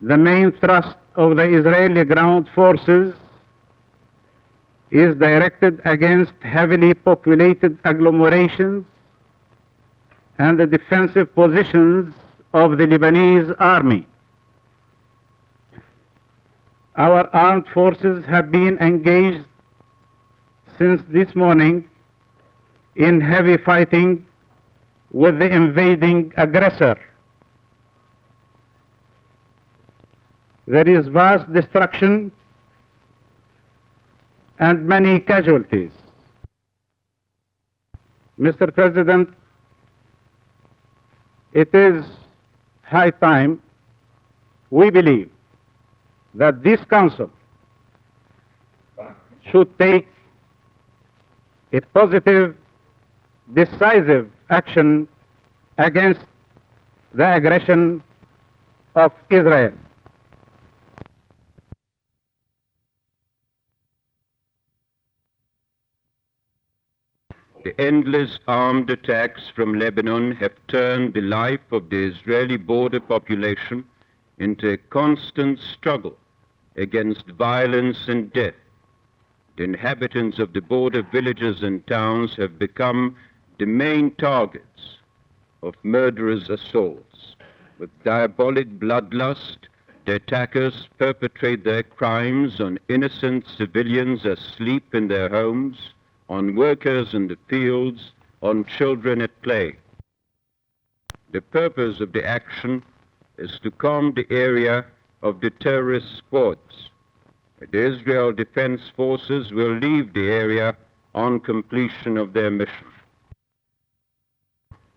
The main thrust of the Israeli ground forces is directed against heavily populated agglomerations and the defensive positions of the Lebanese army. Our armed forces have been engaged since this morning in heavy fighting with the invading aggressor. There is vast destruction and many casualties. Mr. President, it is high time we believe that this Council should take a positive, decisive action against the aggression of Israel. The endless armed attacks from Lebanon have turned the life of the Israeli border population into a constant struggle against violence and death. The inhabitants of the border villages and towns have become the main targets of murderous assaults. With diabolic bloodlust, the attackers perpetrate their crimes on innocent civilians asleep in their homes, on workers in the fields, on children at play. The purpose of the action is to calm the area of the terrorist squads. The Israel Defense Forces will leave the area on completion of their mission.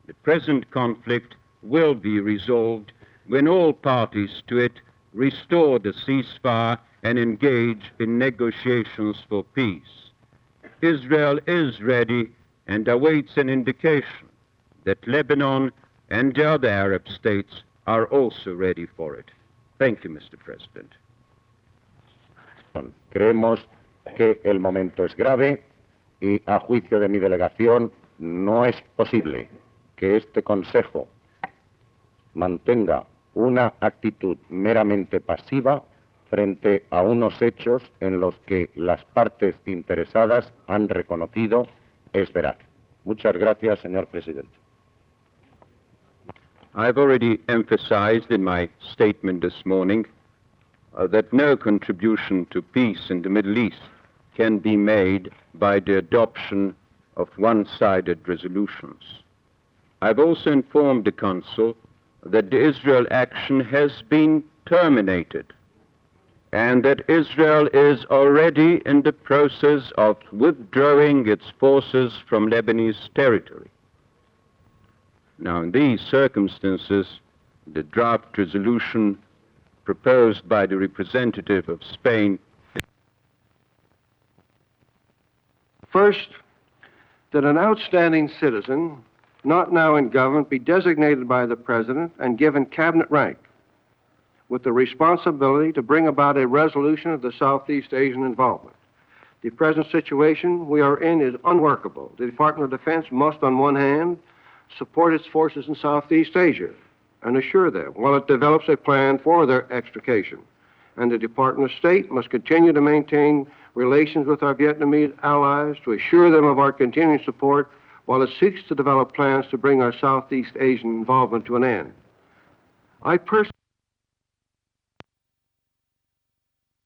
The present conflict will be resolved when all parties to it restore the ceasefire and engage in negotiations for peace. Israel is ready and awaits an indication that Lebanon and the other Arab states are also ready for it. Thank you, Mr. President. Creemos que el momento es grave y, a juicio de mi delegación, no es posible que este Consejo mantenga una actitud meramente pasiva frente a unos hechos en los que las partes interesadas han reconocido es veraz. Muchas gracias, señor presidente. I've already emphasized in my statement this morning that no contribution to peace in the Middle East can be made by the adoption of one-sided resolutions. I've also informed the Council that the Israel action has been terminated and that Israel is already in the process of withdrawing its forces from Lebanese territory. Now, in these circumstances, the draft resolution proposed by the representative of Spain. First, that an outstanding citizen, not now in government, be designated by the President and given cabinet rank with the responsibility to bring about a resolution of the Southeast Asian involvement. The present situation we are in is unworkable. The Department of Defense must, on one hand, support its forces in Southeast Asia and assure them while it develops a plan for their extrication. And the Department of State must continue to maintain relations with our Vietnamese allies to assure them of our continuing support while it seeks to develop plans to bring our Southeast Asian involvement to an end. I personally